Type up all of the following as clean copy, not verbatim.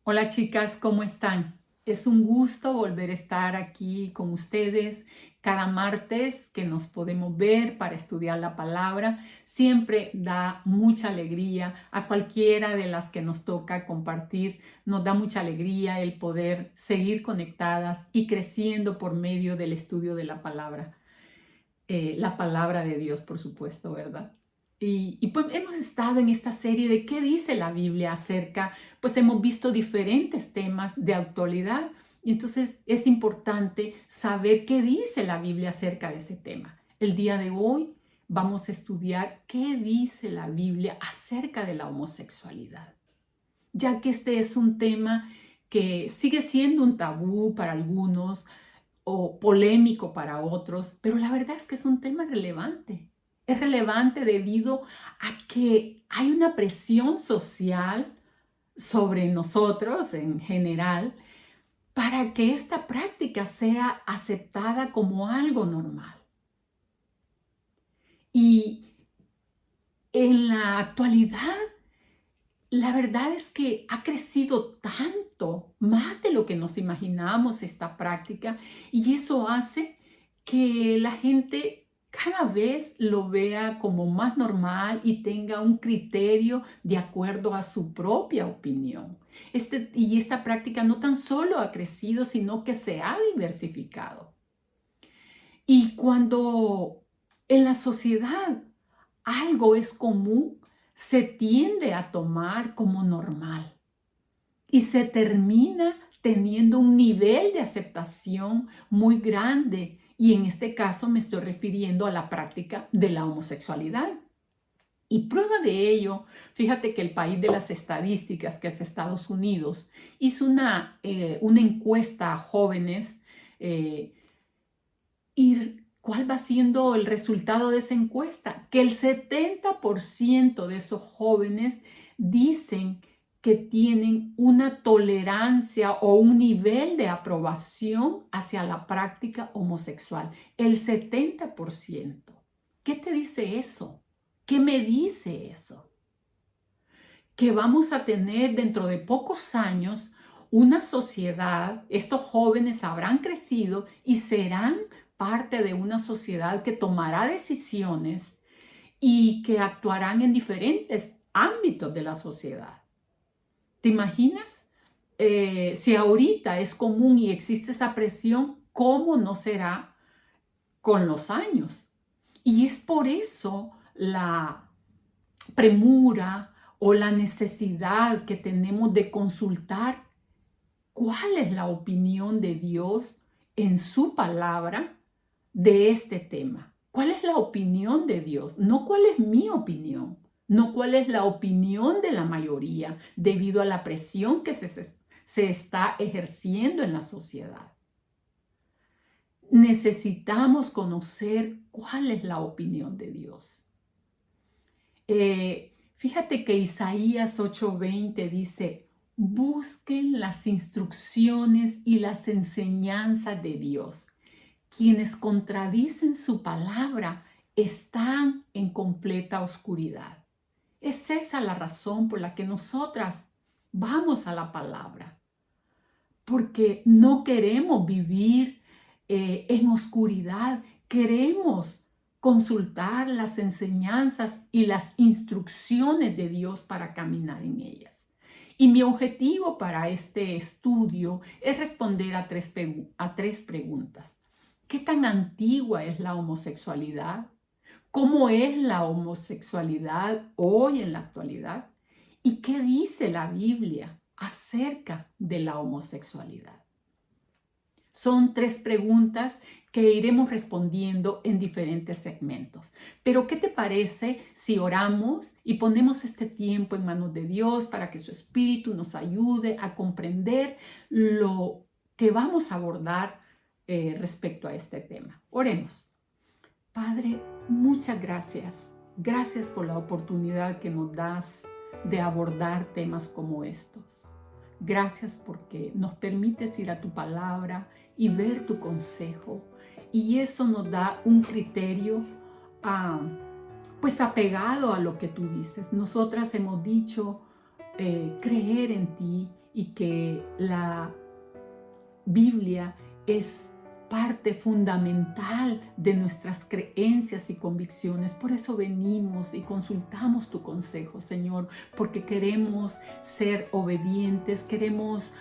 Hola chicas, ¿cómo están? Es un gusto volver a estar aquí con ustedes cada martes que nos podemos ver para estudiar la palabra. Siempre da mucha alegría a cualquiera de las que nos toca compartir. Nos da mucha alegría el poder seguir conectadas y creciendo por medio del estudio de la palabra de Dios, por supuesto, ¿verdad? Y pues hemos estado en esta serie de qué dice la Biblia acerca, pues hemos visto diferentes temas de actualidad y entonces es importante saber qué dice la Biblia acerca de ese tema. El día de hoy vamos a estudiar qué dice la Biblia acerca de la homosexualidad, ya que este es un tema que sigue siendo un tabú para algunos, o polémico para otros, pero la verdad es que es un tema relevante. Es relevante debido a que hay una presión social sobre nosotros en general para que esta práctica sea aceptada como algo normal. Y en la actualidad, la verdad es que ha crecido tanto, más de lo que nos imaginábamos esta práctica, y eso hace que la gente cada vez lo vea como más normal y tenga un criterio de acuerdo a su propia opinión. Y esta práctica no tan solo ha crecido, sino que se ha diversificado. Y cuando en la sociedad algo es común, se tiende a tomar como normal y se termina teniendo un nivel de aceptación muy grande. Y en este caso me estoy refiriendo a la práctica de la homosexualidad. Y prueba de ello, fíjate que el país de las estadísticas, que es Estados Unidos, hizo una encuesta a jóvenes eh, y ¿cuál va siendo el resultado de esa encuesta? Que el 70% de esos jóvenes dicen que tienen una tolerancia o un nivel de aprobación hacia la práctica homosexual. El 70%. ¿Qué te dice eso? ¿Qué me dice eso? Que vamos a tener dentro de pocos años una sociedad, estos jóvenes habrán crecido y serán parte de una sociedad que tomará decisiones y que actuarán en diferentes ámbitos de la sociedad. ¿Te imaginas? Si ahorita es común y existe esa presión, ¿cómo no será con los años? Y es por eso la premura o la necesidad que tenemos de consultar cuál es la opinión de Dios en su palabra de este tema. ¿Cuál es la opinión de Dios? No cuál es mi opinión, no cuál es la opinión de la mayoría debido a la presión que se está ejerciendo en la sociedad. Necesitamos conocer cuál es la opinión de Dios. Fíjate que Isaías 8:20 dice, busquen las instrucciones y las enseñanzas de Dios. Quienes contradicen su palabra están en completa oscuridad. Es esa la razón por la que nosotras vamos a la palabra, porque no queremos vivir en oscuridad, queremos consultar las enseñanzas y las instrucciones de Dios para caminar en ellas. Y mi objetivo para este estudio es responder a tres preguntas. ¿Qué tan antigua es la homosexualidad? ¿Cómo es la homosexualidad hoy en la actualidad? ¿Y qué dice la Biblia acerca de la homosexualidad? Son tres preguntas que iremos respondiendo en diferentes segmentos. Pero ¿qué te parece si oramos y ponemos este tiempo en manos de Dios para que su Espíritu nos ayude a comprender lo que vamos a abordar respecto a este tema? Oremos. Padre, muchas gracias. Gracias por la oportunidad que nos das de abordar temas como estos. Gracias porque nos permites ir a tu palabra y ver tu consejo. Y eso nos da un criterio pues apegado a lo que tú dices. Nosotras hemos dicho creer en ti y que la Biblia es parte fundamental de nuestras creencias y convicciones. Por eso venimos y consultamos tu consejo, Señor, porque queremos ser obedientes, queremos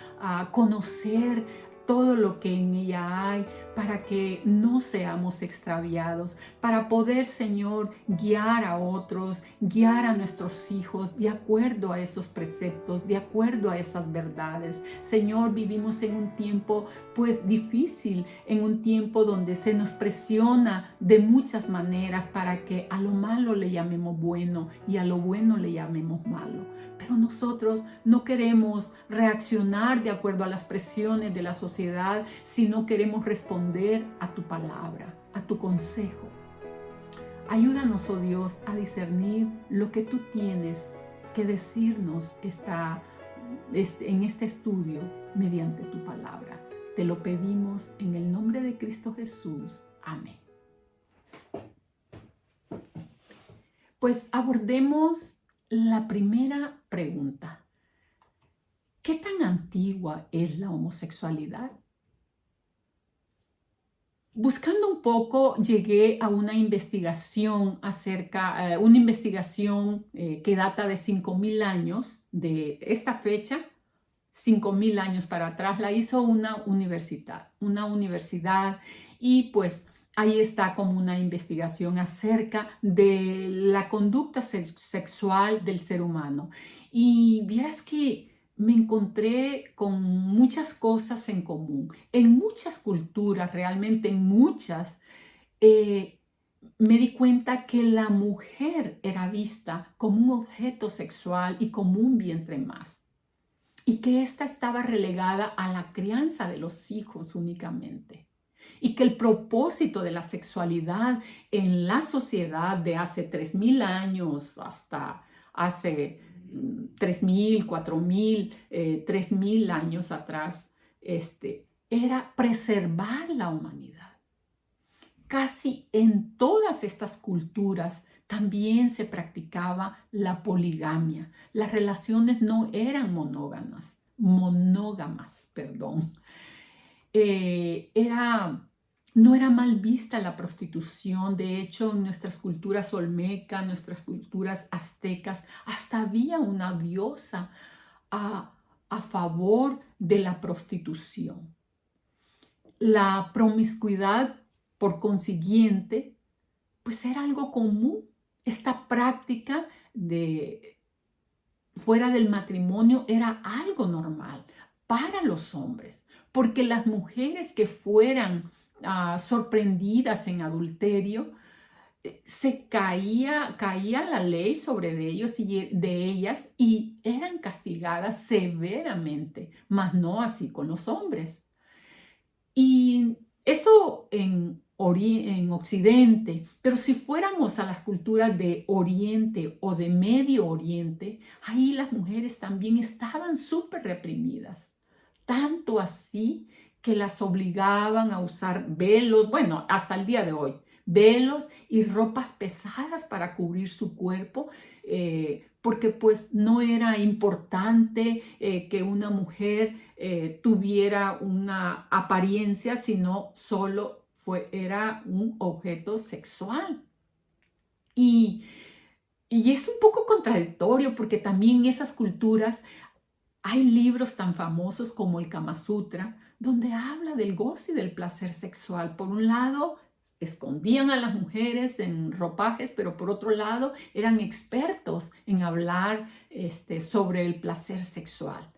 conocer todo lo que en ella hay, para que no seamos extraviados, para poder, Señor, guiar a otros, guiar a nuestros hijos de acuerdo a esos preceptos, de acuerdo a esas verdades. Señor, vivimos en un tiempo pues difícil, en un tiempo donde se nos presiona de muchas maneras para que a lo malo le llamemos bueno y a lo bueno le llamemos malo. Pero nosotros no queremos reaccionar de acuerdo a las presiones de la sociedad, sino queremos responder a tu palabra, a tu consejo. Ayúdanos, oh Dios, a discernir lo que tú tienes que decirnos en este estudio mediante tu palabra. Te lo pedimos en el nombre de Cristo Jesús. Amén. Pues abordemos la primera pregunta. ¿Qué tan antigua es la homosexualidad? Buscando un poco, llegué a una investigación que data de 5,000 años, de esta fecha, 5,000 años para atrás, la hizo una universidad, y pues ahí está como una investigación acerca de la conducta sexual del ser humano. Y vieras que me encontré con muchas cosas en común. En muchas culturas, realmente en muchas, me di cuenta que la mujer era vista como un objeto sexual y como un vientre más, y que ésta estaba relegada a la crianza de los hijos únicamente, y que el propósito de la sexualidad en la sociedad de hace 3,000 años hasta hace 3,000, 4,000, 3,000 años atrás, era preservar la humanidad. Casi en todas estas culturas también se practicaba la poligamia. Las relaciones no eran monógamas, perdón. No era mal vista la prostitución. De hecho, en nuestras culturas olmecas, nuestras culturas aztecas, hasta había una diosa a favor de la prostitución. La promiscuidad, por consiguiente, pues era algo común. Esta práctica de fuera del matrimonio era algo normal para los hombres, porque las mujeres que fueran sorprendidas en adulterio, caía la ley sobre de ellas, y eran castigadas severamente, mas no así con los hombres. Y eso en Occidente, pero si fuéramos a las culturas de Oriente o de Medio Oriente, ahí las mujeres también estaban súper reprimidas, tanto así que las obligaban a usar velos, bueno, hasta el día de hoy, velos y ropas pesadas para cubrir su cuerpo, porque pues no era importante que una mujer tuviera una apariencia, sino solo era un objeto sexual. Y es un poco contradictorio, porque también en esas culturas hay libros tan famosos como el Kama Sutra, donde habla del goce y del placer sexual. Por un lado, escondían a las mujeres en ropajes, pero por otro lado, eran expertos en hablar sobre el placer sexual.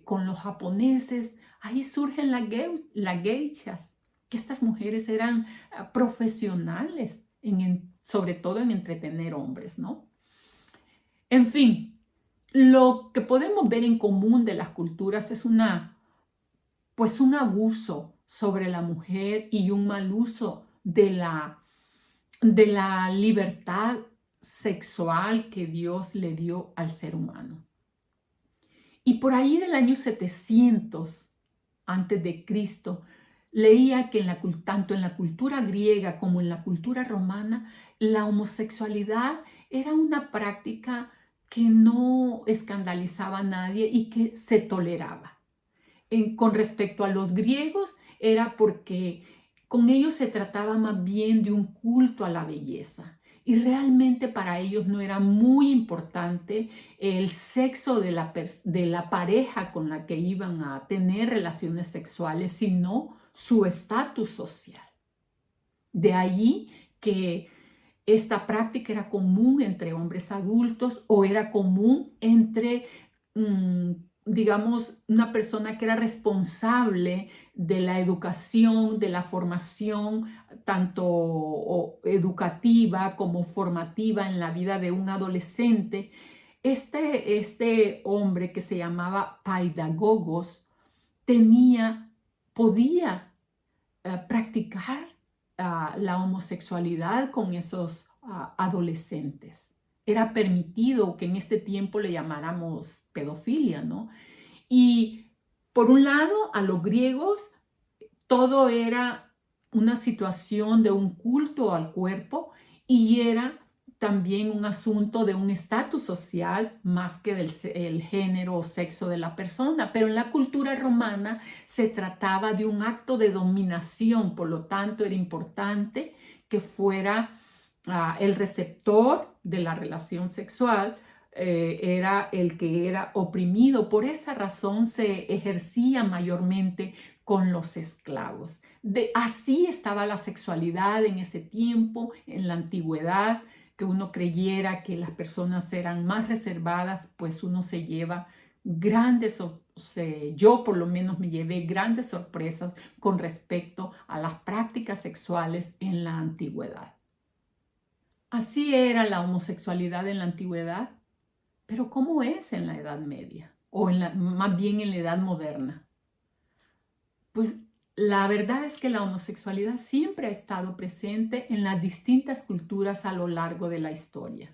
Con los japoneses, ahí surgen las geishas, que estas mujeres eran profesionales, sobre todo en entretener hombres, ¿no? En fin, lo que podemos ver en común de las culturas es un abuso sobre la mujer y un mal uso de la libertad sexual que Dios le dio al ser humano. Y por ahí del año 700 antes de Cristo, leía que tanto en la cultura griega como en la cultura romana, la homosexualidad era una práctica que no escandalizaba a nadie y que se toleraba. Con respecto a los griegos, era porque con ellos se trataba más bien de un culto a la belleza. Y realmente para ellos no era muy importante el sexo de la pareja con la que iban a tener relaciones sexuales, sino su estatus social. De allí que esta práctica era común entre hombres adultos o era común entre, digamos, una persona que era responsable de la educación, de la formación, tanto educativa como formativa en la vida de un adolescente. Este hombre que se llamaba Paidagogos podía practicar la homosexualidad con esos adolescentes. Era permitido que en este tiempo le llamáramos pedofilia, ¿no? Y por un lado, a los griegos, todo era una situación de un culto al cuerpo y era también un asunto de un estatus social más que del género o sexo de la persona. Pero en la cultura romana se trataba de un acto de dominación, por lo tanto era importante que fuera el receptor de la relación sexual, era el que era oprimido. Por esa razón se ejercía mayormente con los esclavos. Así estaba la sexualidad en ese tiempo, en la antigüedad, que uno creyera que las personas eran más reservadas, pues uno se lleva yo por lo menos me llevé grandes sorpresas con respecto a las prácticas sexuales en la antigüedad. Así era la homosexualidad en la antigüedad, pero ¿cómo es en la Edad Media? O más bien en la Edad Moderna. Pues la verdad es que la homosexualidad siempre ha estado presente en las distintas culturas a lo largo de la historia.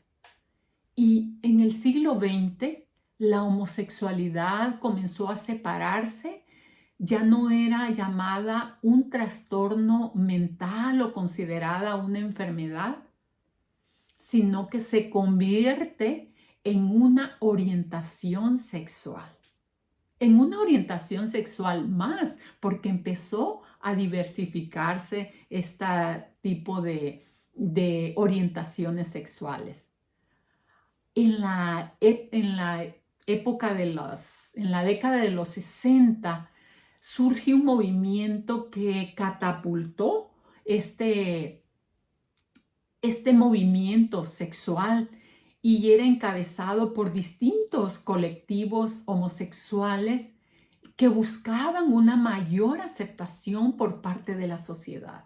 Y en el siglo XX, la homosexualidad comenzó a separarse, ya no era llamada un trastorno mental o considerada una enfermedad, sino que se convierte en una orientación sexual. En una orientación sexual más, porque empezó a diversificarse este tipo de orientaciones sexuales. En la época en la década de los 60, surge un movimiento que catapultó este movimiento sexual y era encabezado por distintos colectivos homosexuales que buscaban una mayor aceptación por parte de la sociedad.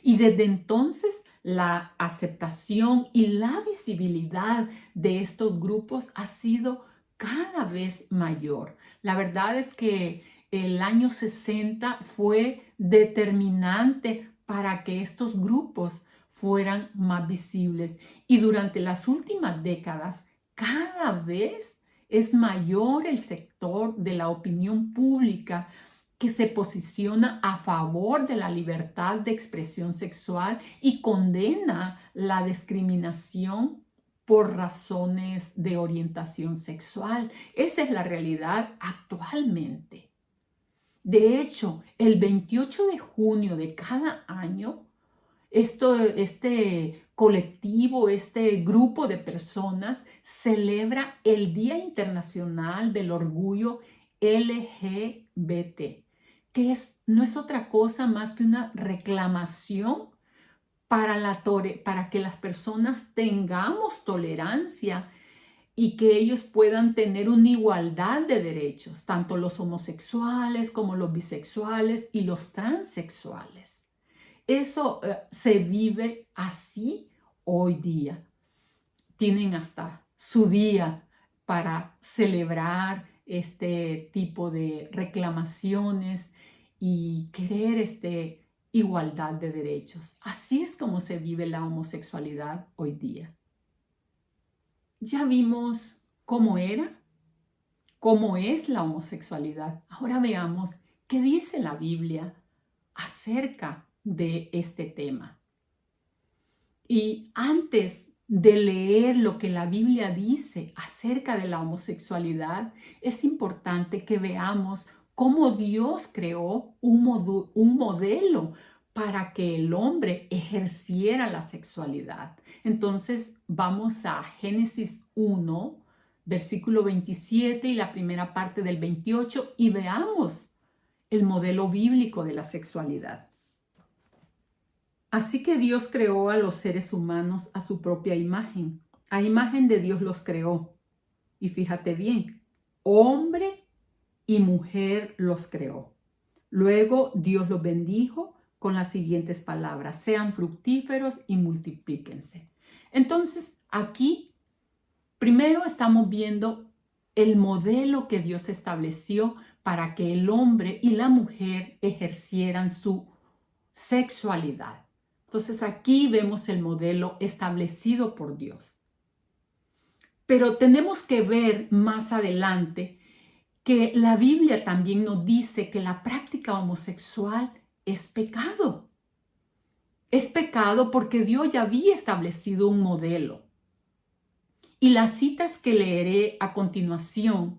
Y desde entonces la aceptación y la visibilidad de estos grupos ha sido cada vez mayor. La verdad es que el año 60 fue determinante para que estos grupos fueran más visibles y durante las últimas décadas cada vez es mayor el sector de la opinión pública que se posiciona a favor de la libertad de expresión sexual y condena la discriminación por razones de orientación sexual. Esa es la realidad actualmente. De hecho, el 28 de junio de cada año, este colectivo, este grupo de personas celebra el Día Internacional del Orgullo LGBT, que no es otra cosa más que una reclamación para que las personas tengamos tolerancia y que ellos puedan tener una igualdad de derechos, tanto los homosexuales como los bisexuales y los transexuales. Eso se vive así hoy día. Tienen hasta su día para celebrar este tipo de reclamaciones y querer igualdad de derechos. Así es como se vive la homosexualidad hoy día. Ya vimos cómo era, cómo es la homosexualidad. Ahora veamos qué dice la Biblia acerca de este tema. Y antes de leer lo que la Biblia dice acerca de la homosexualidad, es importante que veamos cómo Dios creó un modelo para que el hombre ejerciera la sexualidad. Entonces vamos a Génesis 1, versículo 27 y la primera parte del 28 y veamos el modelo bíblico de la sexualidad. Así que Dios creó a los seres humanos a su propia imagen. A imagen de Dios los creó. Y fíjate bien, hombre y mujer los creó. Luego Dios los bendijo con las siguientes palabras: sean fructíferos y multiplíquense. Entonces, aquí primero estamos viendo el modelo que Dios estableció para que el hombre y la mujer ejercieran su sexualidad. Entonces aquí vemos el modelo establecido por Dios. Pero tenemos que ver más adelante que la Biblia también nos dice que la práctica homosexual es pecado. Es pecado porque Dios ya había establecido un modelo. Y las citas que leeré a continuación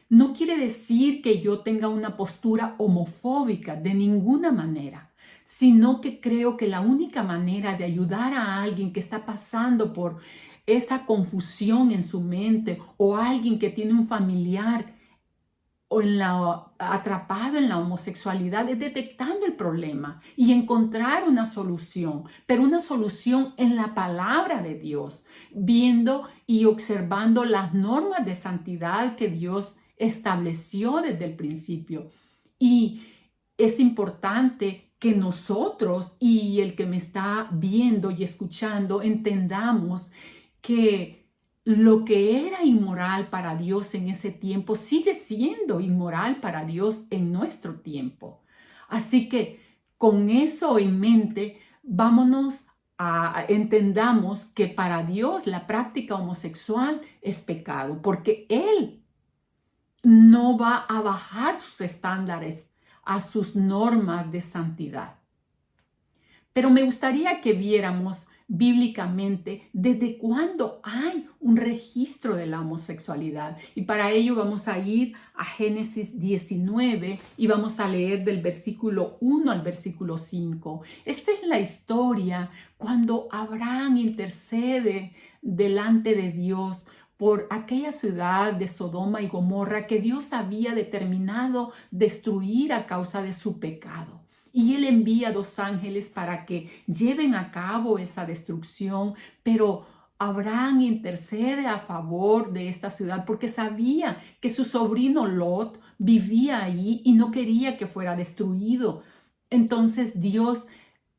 no quiere decir que yo tenga una postura homofóbica de ninguna manera, sino que creo que la única manera de ayudar a alguien que está pasando por esa confusión en su mente o alguien que tiene un familiar o atrapado en la homosexualidad es detectando el problema y encontrar una solución, pero una solución en la palabra de Dios, viendo y observando las normas de santidad que Dios estableció desde el principio. Y es importante que nosotros y el que me está viendo y escuchando entendamos que lo que era inmoral para Dios en ese tiempo sigue siendo inmoral para Dios en nuestro tiempo. Así que con eso en mente, entendamos que para Dios la práctica homosexual es pecado, porque Él no va a bajar sus estándares a sus normas de santidad. Pero me gustaría que viéramos bíblicamente desde cuándo hay un registro de la homosexualidad. Y para ello vamos a ir a Génesis 19 y vamos a leer del versículo 1 al versículo 5. Esta es la historia cuando Abraham intercede delante de Dios por aquella ciudad de Sodoma y Gomorra que Dios había determinado destruir a causa de su pecado. Y Él envía 2 ángeles para que lleven a cabo esa destrucción, pero Abraham intercede a favor de esta ciudad porque sabía que su sobrino Lot vivía allí y no quería que fuera destruido. Entonces Dios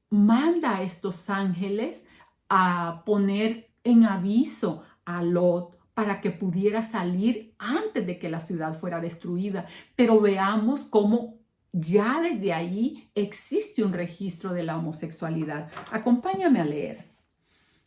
manda a estos ángeles a poner en aviso a Lot para que pudiera salir antes de que la ciudad fuera destruida. Pero veamos cómo ya desde ahí existe un registro de la homosexualidad. Acompáñame a leer.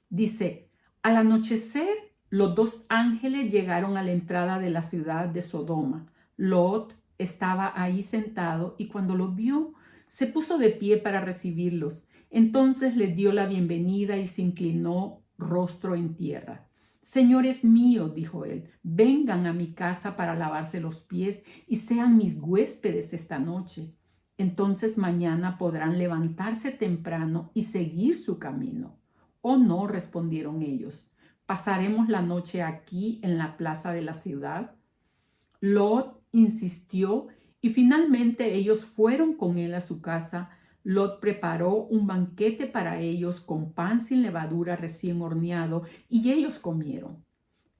Dice: al anochecer, los 2 ángeles llegaron a la entrada de la ciudad de Sodoma. Lot estaba ahí sentado y cuando los vio, se puso de pie para recibirlos. Entonces les dio la bienvenida y se inclinó rostro en tierra. Señores míos, dijo él, vengan a mi casa para lavarse los pies y sean mis huéspedes esta noche. Entonces mañana podrán levantarse temprano y seguir su camino. Oh no, respondieron ellos, ¿pasaremos la noche aquí en la plaza de la ciudad? Lot insistió y finalmente ellos fueron con él a su casa. Lot preparó un banquete para ellos con pan sin levadura recién horneado y ellos comieron.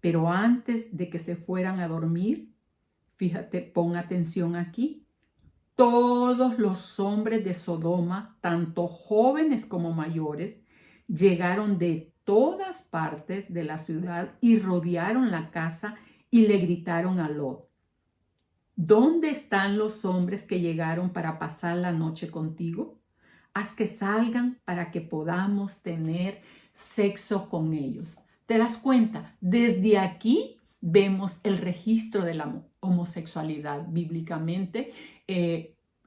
Pero antes de que se fueran a dormir, fíjate, pon atención aquí, todos los hombres de Sodoma, tanto jóvenes como mayores, llegaron de todas partes de la ciudad y rodearon la casa y le gritaron a Lot: ¿dónde están los hombres que llegaron para pasar la noche contigo? Haz que salgan para que podamos tener sexo con ellos. ¿Te das cuenta? Desde aquí vemos el registro de la homosexualidad bíblicamente.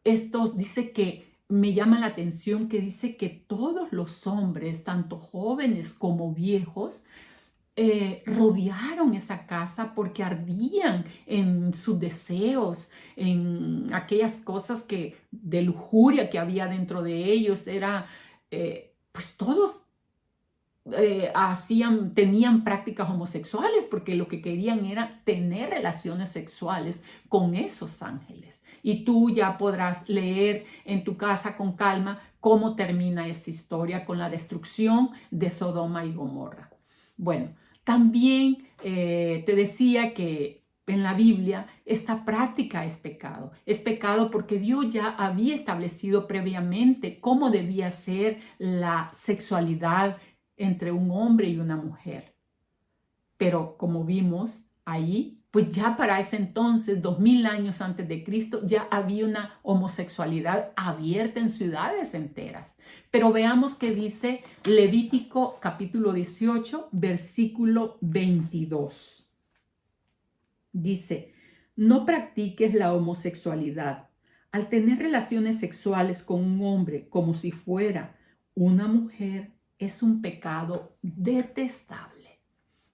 Esto dice que me llama la atención que dice que todos los hombres, tanto jóvenes como viejos, rodearon esa casa porque ardían en sus deseos, en aquellas cosas de lujuria que había dentro de ellos. Pues todos tenían prácticas homosexuales porque lo que querían era tener relaciones sexuales con esos ángeles. Y tú ya podrás leer en tu casa con calma cómo termina esa historia con la destrucción de Sodoma y Gomorra. Bueno, también te decía que en la Biblia esta práctica es pecado. Es pecado porque Dios ya había establecido previamente cómo debía ser la sexualidad entre un hombre y una mujer. Pero como vimos ahí, pues ya para ese entonces, 2000 años antes de Cristo, ya había una homosexualidad abierta en ciudades enteras. Pero veamos qué dice Levítico capítulo 18, versículo 22. Dice, no practiques la homosexualidad. Al tener relaciones sexuales con un hombre como si fuera una mujer, es un pecado detestable.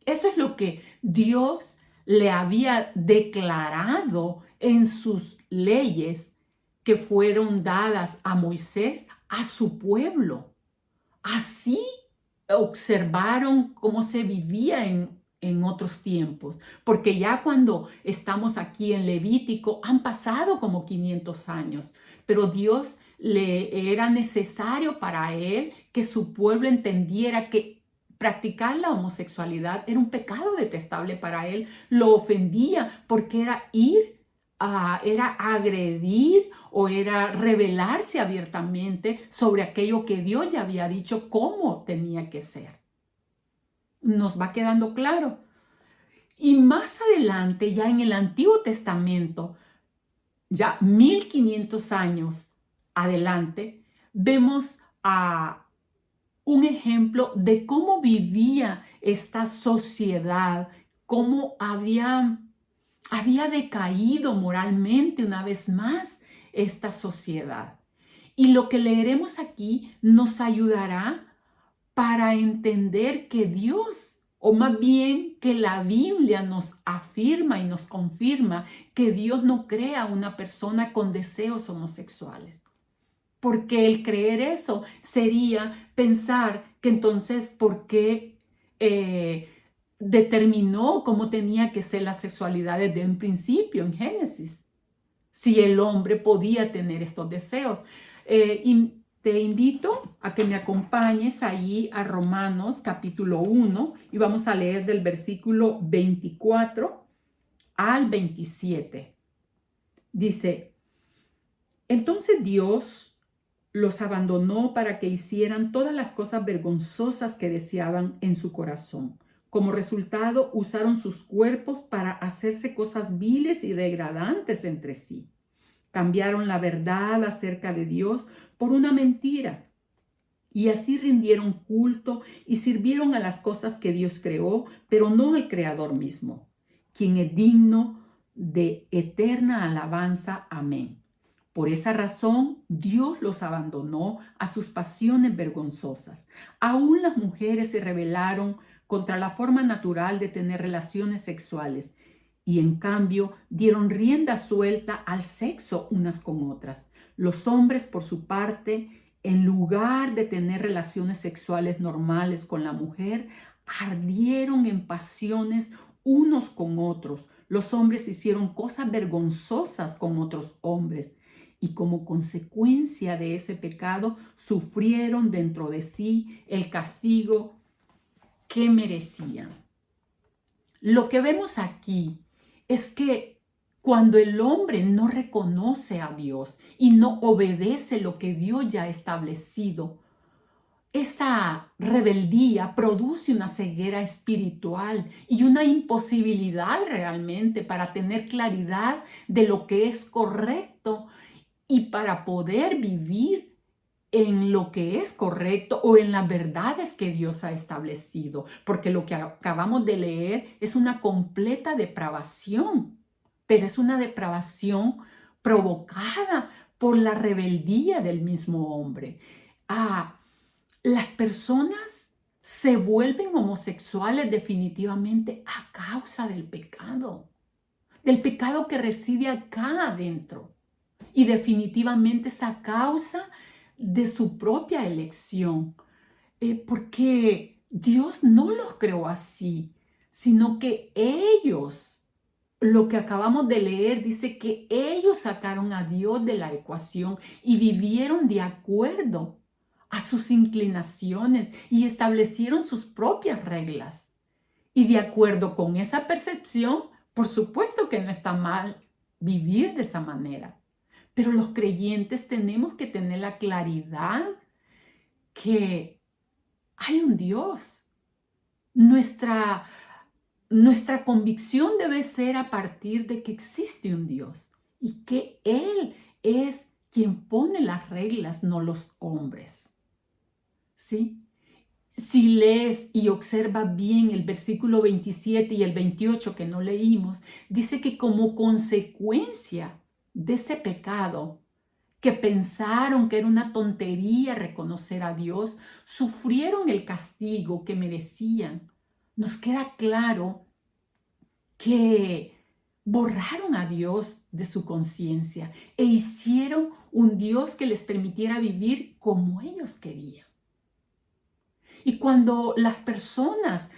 Eso es lo que Dios le había declarado en sus leyes que fueron dadas a Moisés, a su pueblo. Así observaron cómo se vivía en otros tiempos, porque ya cuando estamos aquí en Levítico han pasado como 500 años, pero Dios le era necesario para él que su pueblo entendiera que practicar la homosexualidad era un pecado detestable para él, lo ofendía porque era agredir o era rebelarse abiertamente sobre aquello que Dios ya había dicho cómo tenía que ser. Nos va quedando claro. Y más adelante, ya en el Antiguo Testamento, ya 1500 años adelante, vemos a un ejemplo de cómo vivía esta sociedad, cómo había decaído moralmente una vez más esta sociedad. Y lo que leeremos aquí nos ayudará para entender que Dios, o más bien que la Biblia nos afirma y nos confirma que Dios no crea una persona con deseos homosexuales. Porque el creer eso sería pensar que entonces, ¿por qué determinó cómo tenía que ser la sexualidad desde un principio en Génesis? Si el hombre podía tener estos deseos. Y te invito a que me acompañes ahí a Romanos capítulo 1 y vamos a leer del versículo 24 al 27. Dice, entonces Dios los abandonó para que hicieran todas las cosas vergonzosas que deseaban en su corazón. Como resultado, usaron sus cuerpos para hacerse cosas viles y degradantes entre sí. Cambiaron la verdad acerca de Dios por una mentira y así rindieron culto y sirvieron a las cosas que Dios creó, pero no al Creador mismo, quien es digno de eterna alabanza. Amén. Por esa razón, Dios los abandonó a sus pasiones vergonzosas. Aún las mujeres se rebelaron contra la forma natural de tener relaciones sexuales y en cambio dieron rienda suelta al sexo unas con otras. Los hombres, por su parte, en lugar de tener relaciones sexuales normales con la mujer, ardieron en pasiones unos con otros. Los hombres hicieron cosas vergonzosas con otros hombres y como consecuencia de ese pecado sufrieron dentro de sí el castigo que merecían. Lo que vemos aquí es que cuando el hombre no reconoce a Dios y no obedece lo que Dios ya ha establecido, esa rebeldía produce una ceguera espiritual y una imposibilidad realmente para tener claridad de lo que es correcto y para poder vivir en lo que es correcto o en las verdades que Dios ha establecido, porque lo que acabamos de leer es una completa depravación, pero es una depravación provocada por la rebeldía del mismo hombre. Las personas se vuelven homosexuales definitivamente a causa del pecado que reside acá adentro. Y definitivamente es a causa de su propia elección, porque Dios no los creó así, sino que ellos, lo que acabamos de leer, dice que ellos sacaron a Dios de la ecuación y vivieron de acuerdo a sus inclinaciones y establecieron sus propias reglas. Y de acuerdo con esa percepción, por supuesto que no está mal vivir de esa manera. Pero los creyentes tenemos que tener la claridad que hay un Dios. Nuestra convicción debe ser a partir de que existe un Dios y que Él es quien pone las reglas, no los hombres. ¿Sí? Si lees y observas bien el versículo 27 y el 28 que no leímos, dice que como consecuencia de ese pecado, que pensaron que era una tontería reconocer a Dios, sufrieron el castigo que merecían. Nos queda claro que borraron a Dios de su conciencia e hicieron un Dios que les permitiera vivir como ellos querían. Y cuando las personas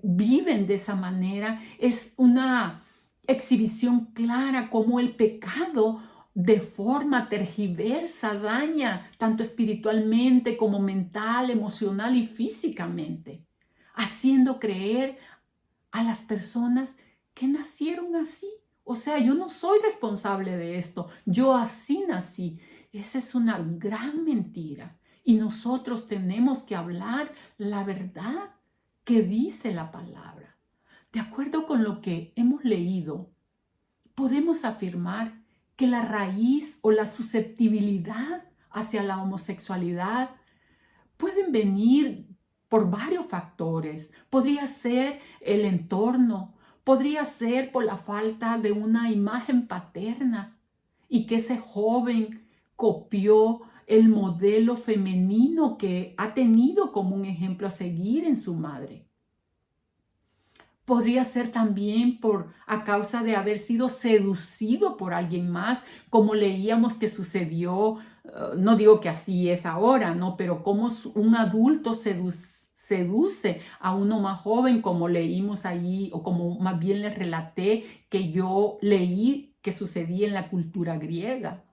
viven de esa manera, es una exhibición clara como el pecado deforma, tergiversa, daña tanto espiritualmente como mental, emocional y físicamente, haciendo creer a las personas que nacieron así. O sea, yo no soy responsable de esto, yo así nací. Esa es una gran mentira. Y nosotros tenemos que hablar la verdad que dice la palabra. De acuerdo con lo que hemos leído, podemos afirmar que la raíz o la susceptibilidad hacia la homosexualidad pueden venir por varios factores. Podría ser el entorno, podría ser por la falta de una imagen paterna y que ese joven copió el modelo femenino que ha tenido como un ejemplo a seguir en su madre. Podría ser también a causa de haber sido seducido por alguien más, como leíamos que sucedió, no digo que así es ahora, ¿no? Pero como un adulto seduce a uno más joven, como leímos allí, o como más bien les relaté que yo leí que sucedía en la cultura griega.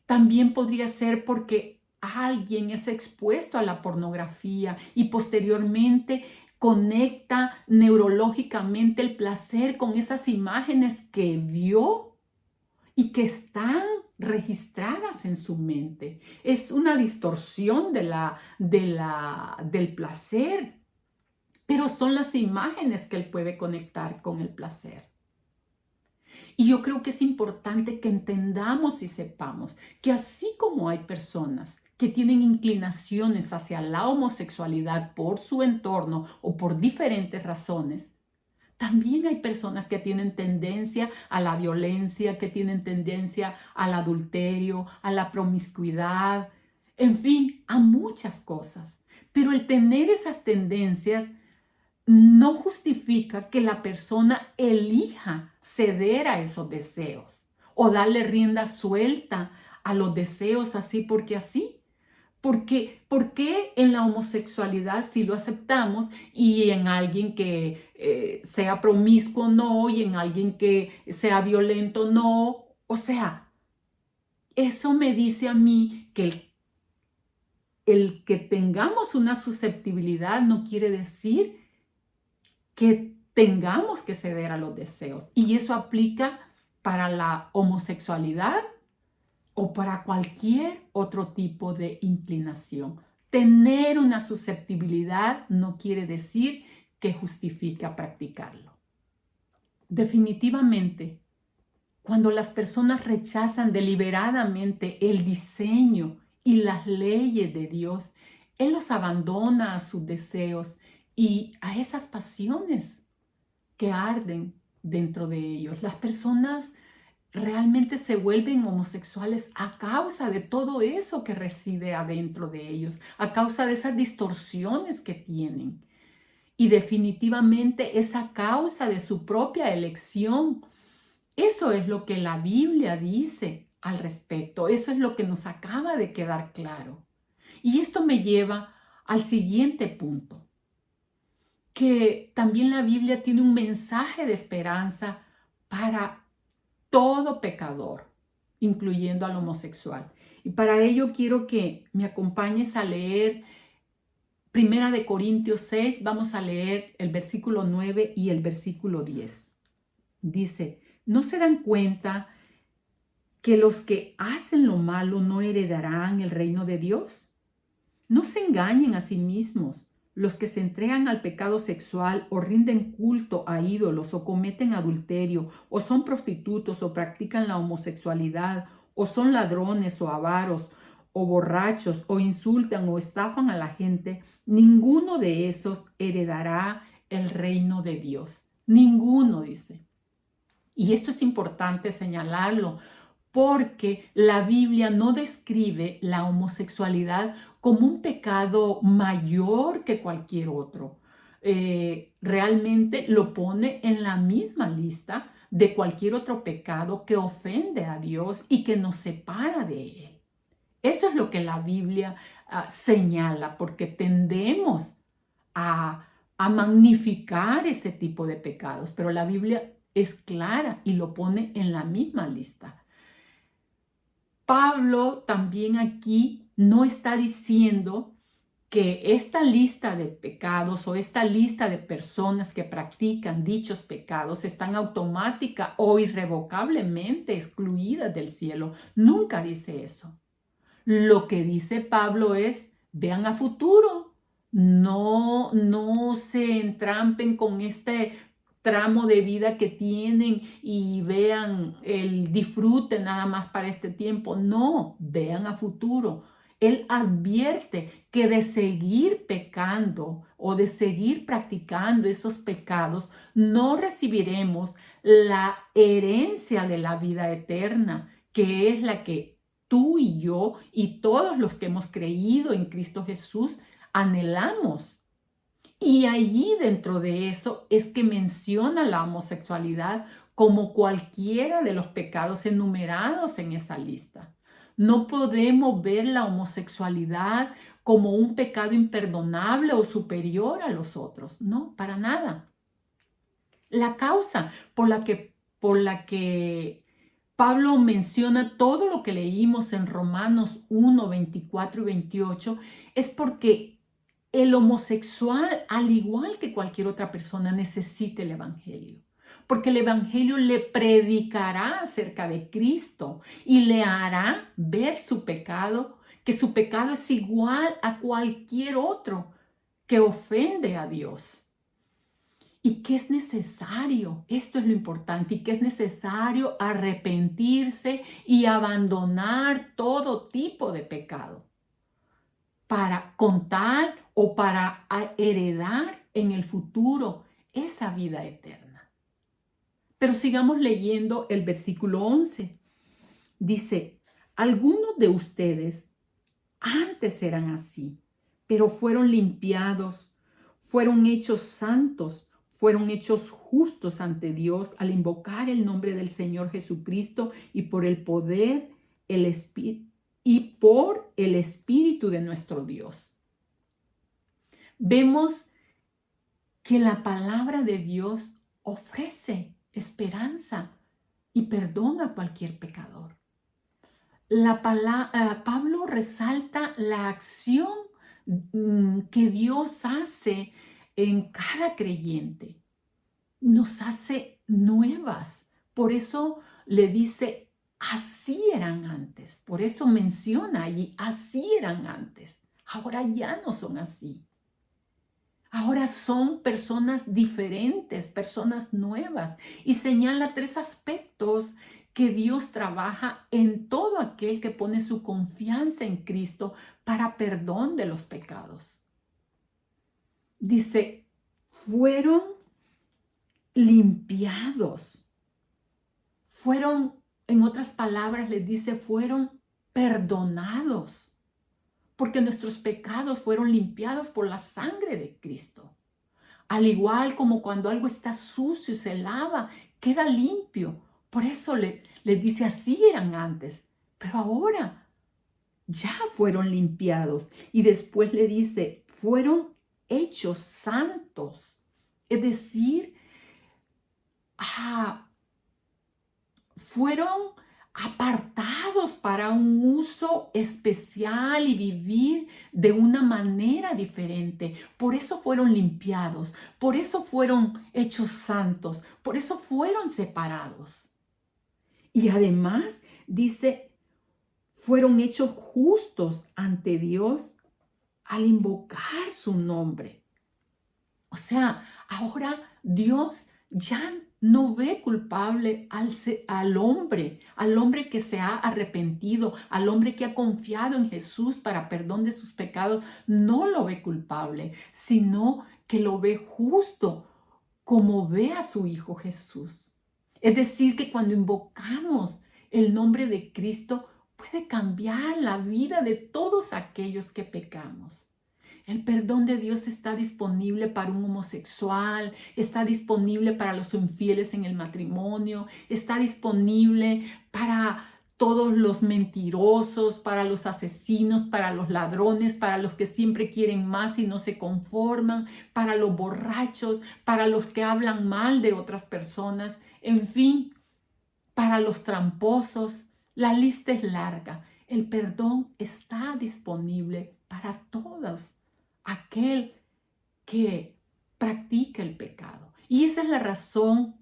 También podría ser porque alguien es expuesto a la pornografía y posteriormente conecta neurológicamente el placer con esas imágenes que vio y que están registradas en su mente. Es una distorsión del placer, pero son las imágenes que él puede conectar con el placer. Y yo creo que es importante que entendamos y sepamos que así como hay personas que tienen inclinaciones hacia la homosexualidad por su entorno o por diferentes razones, también hay personas que tienen tendencia a la violencia, que tienen tendencia al adulterio, a la promiscuidad, en fin, a muchas cosas. Pero el tener esas tendencias no justifica que la persona elija ceder a esos deseos o darle rienda suelta a los deseos así porque así. ¿Por qué en la homosexualidad sí lo aceptamos y en alguien que sea promiscuo no, y en alguien que sea violento no? O sea, eso me dice a mí que el que tengamos una susceptibilidad no quiere decir que tengamos que ceder a los deseos. Y eso aplica para la homosexualidad o para cualquier otro tipo de inclinación. Tener una susceptibilidad no quiere decir que justifica practicarlo. Definitivamente, cuando las personas rechazan deliberadamente el diseño y las leyes de Dios, Él los abandona a sus deseos y a esas pasiones que arden dentro de ellos. Las personas realmente se vuelven homosexuales a causa de todo eso que reside adentro de ellos, a causa de esas distorsiones que tienen. Y definitivamente es a causa de su propia elección. Eso es lo que la Biblia dice al respecto. Eso es lo que nos acaba de quedar claro. Y esto me lleva al siguiente punto, que también la Biblia tiene un mensaje de esperanza para todo pecador, incluyendo al homosexual. Y para ello quiero que me acompañes a leer Primera de Corintios 6, vamos a leer el versículo 9 y el versículo 10. Dice, ¿no se dan cuenta que los que hacen lo malo no heredarán el reino de Dios? No se engañen a sí mismos. Los que se entregan al pecado sexual o rinden culto a ídolos o cometen adulterio o son prostitutos o practican la homosexualidad o son ladrones o avaros o borrachos o insultan o estafan a la gente, ninguno de esos heredará el reino de Dios. Ninguno, dice. Y esto es importante señalarlo porque la Biblia no describe la homosexualidad como un pecado mayor que cualquier otro. Realmente lo pone en la misma lista de cualquier otro pecado que ofende a Dios y que nos separa de Él. Eso es lo que la Biblia señala, porque tendemos a, a magnificar ese tipo de pecados, pero la Biblia es clara y lo pone en la misma lista. Pablo también aquí no está diciendo que esta lista de pecados o esta lista de personas que practican dichos pecados están automática o irrevocablemente excluidas del cielo. Nunca dice eso. Lo que dice Pablo es, vean a futuro, no se entrampen con este tramo de vida que tienen y vean el disfrute nada más para este tiempo. No, vean a futuro. Él advierte que de seguir pecando o de seguir practicando esos pecados, no recibiremos la herencia de la vida eterna, que es la que tú y yo y todos los que hemos creído en Cristo Jesús anhelamos. Y allí dentro de eso es que menciona la homosexualidad como cualquiera de los pecados enumerados en esa lista. No podemos ver la homosexualidad como un pecado imperdonable o superior a los otros. No, para nada. La causa por la que Pablo menciona todo lo que leímos en Romanos 1, 24 y 28 es porque el homosexual, al igual que cualquier otra persona, necesita el Evangelio. Porque el Evangelio le predicará acerca de Cristo y le hará ver su pecado, que su pecado es igual a cualquier otro que ofende a Dios. Y que es necesario, esto es lo importante, y que es necesario arrepentirse y abandonar todo tipo de pecado para contar o para heredar en el futuro esa vida eterna. Pero sigamos leyendo el versículo 11. Dice, algunos de ustedes antes eran así, pero fueron limpiados, fueron hechos santos, fueron hechos justos ante Dios al invocar el nombre del Señor Jesucristo y por el poder, el Espíritu de nuestro Dios. Vemos que la palabra de Dios ofrece esperanza y perdón a cualquier pecador. Pablo resalta la acción que Dios hace en cada creyente. Nos hace nuevas. Por eso le dice, así eran antes. Por eso menciona allí, así eran antes. Ahora ya no son así. Ahora son personas diferentes, personas nuevas. Y señala 3 aspectos que Dios trabaja en todo aquel que pone su confianza en Cristo para perdón de los pecados. Dice, fueron limpiados, fueron En otras palabras, les dice, fueron perdonados, porque nuestros pecados fueron limpiados por la sangre de Cristo. Al igual como cuando algo está sucio, se lava, queda limpio. Por eso les dice, así eran antes, pero ahora ya fueron limpiados. Y después le dice, fueron hechos santos. Es decir, fueron apartados para un uso especial y vivir de una manera diferente. Por eso fueron limpiados, por eso fueron hechos santos, por eso fueron separados. Y además dice, fueron hechos justos ante Dios al invocar su nombre. O sea, ahora Dios ya no ve culpable al hombre que se ha arrepentido, al hombre que ha confiado en Jesús para perdón de sus pecados. No lo ve culpable, sino que lo ve justo, como ve a su Hijo Jesús. Es decir, que cuando invocamos el nombre de Cristo, puede cambiar la vida de todos aquellos que pecamos. El perdón de Dios está disponible para un homosexual, está disponible para los infieles en el matrimonio, está disponible para todos los mentirosos, para los asesinos, para los ladrones, para los que siempre quieren más y no se conforman, para los borrachos, para los que hablan mal de otras personas, en fin, para los tramposos. La lista es larga. El perdón está disponible para todos aquel que practica el pecado. Y esa es la razón,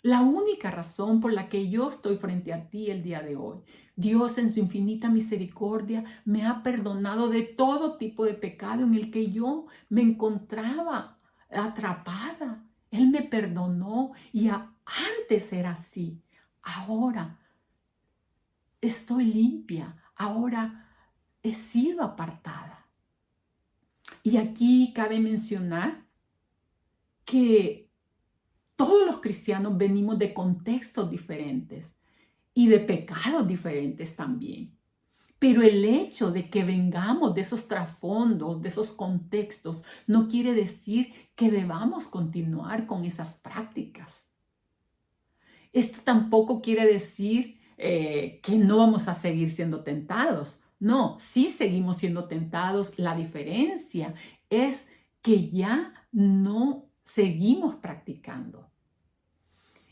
la única razón por la que yo estoy frente a ti el día de hoy. Dios en su infinita misericordia me ha perdonado de todo tipo de pecado en el que yo me encontraba atrapada. Él me perdonó y antes era así. Ahora estoy limpia. Ahora he sido apartada. Y aquí cabe mencionar que todos los cristianos venimos de contextos diferentes y de pecados diferentes también. Pero el hecho de que vengamos de esos trasfondos, de esos contextos, no quiere decir que debamos continuar con esas prácticas. Esto tampoco quiere decir que no vamos a seguir siendo tentados. No, sí seguimos siendo tentados. La diferencia es que ya no seguimos practicando.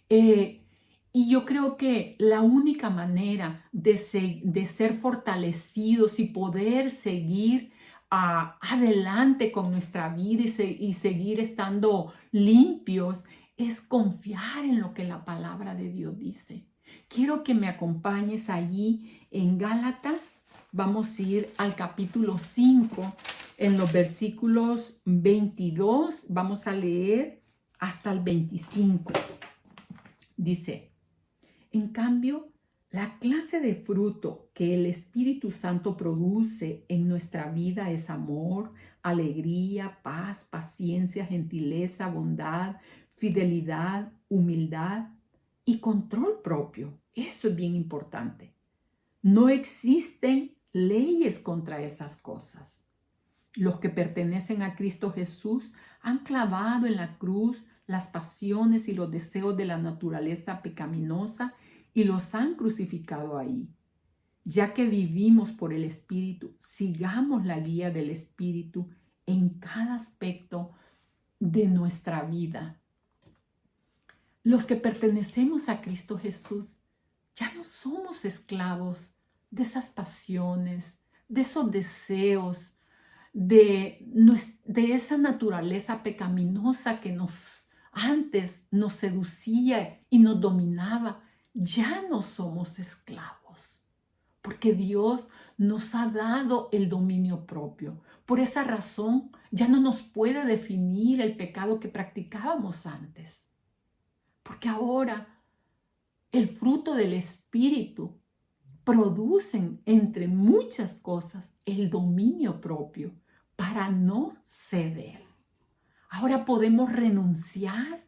Y yo creo que la única manera de ser fortalecidos y poder seguir adelante con nuestra vida y seguir estando limpios es confiar en lo que la palabra de Dios dice. Quiero que me acompañes allí en Gálatas. Vamos a ir al capítulo 5, en los versículos 22. Vamos a leer hasta el 25. Dice, en cambio, la clase de fruto que el Espíritu Santo produce en nuestra vida es amor, alegría, paz, paciencia, gentileza, bondad, fidelidad, humildad y control propio. Eso es bien importante. No existen leyes contra esas cosas. Los que pertenecen a Cristo Jesús han clavado en la cruz las pasiones y los deseos de la naturaleza pecaminosa y los han crucificado ahí. Ya que vivimos por el Espíritu, sigamos la guía del Espíritu en cada aspecto de nuestra vida. Los que pertenecemos a Cristo Jesús ya no somos esclavos de esas pasiones, de esos deseos, de esa naturaleza pecaminosa que antes nos seducía y nos dominaba. Ya no somos esclavos, porque Dios nos ha dado el dominio propio. Por esa razón, ya no nos puede definir el pecado que practicábamos antes, porque ahora el fruto del Espíritu producen, entre muchas cosas, el dominio propio para no ceder. Ahora podemos renunciar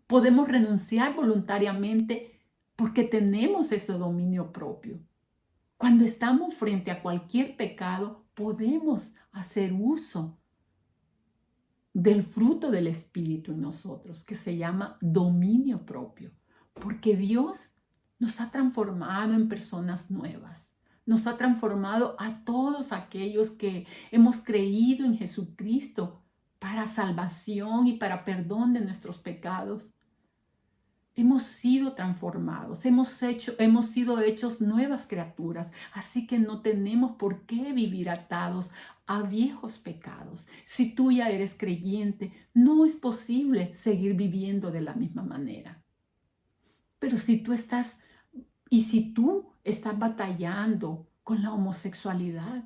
voluntariamente porque tenemos ese dominio propio. Cuando estamos frente a cualquier pecado, podemos hacer uso del fruto del Espíritu en nosotros, que se llama dominio propio, porque Dios nos ha transformado en personas nuevas. Nos ha transformado a todos aquellos que hemos creído en Jesucristo para salvación y para perdón de nuestros pecados. Hemos sido transformados, hemos sido hechos nuevas criaturas, así que no tenemos por qué vivir atados a viejos pecados. Si tú ya eres creyente, no es posible seguir viviendo de la misma manera. Pero si tú estás batallando con la homosexualidad,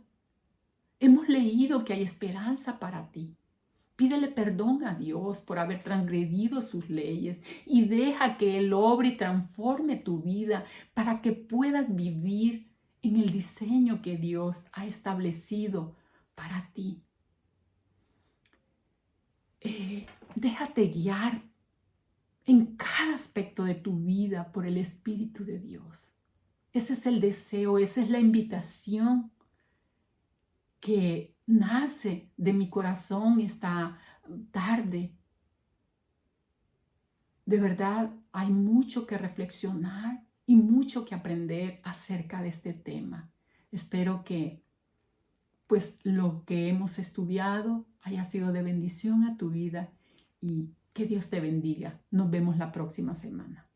hemos leído que hay esperanza para ti. Pídele perdón a Dios por haber transgredido sus leyes y deja que Él obre y transforme tu vida para que puedas vivir en el diseño que Dios ha establecido para ti. Déjate guiar en cada aspecto de tu vida por el Espíritu de Dios. Ese es el deseo, esa es la invitación que nace de mi corazón esta tarde. De verdad, hay mucho que reflexionar y mucho que aprender acerca de este tema. Espero que pues lo que hemos estudiado haya sido de bendición a tu vida y que Dios te bendiga. Nos vemos la próxima semana.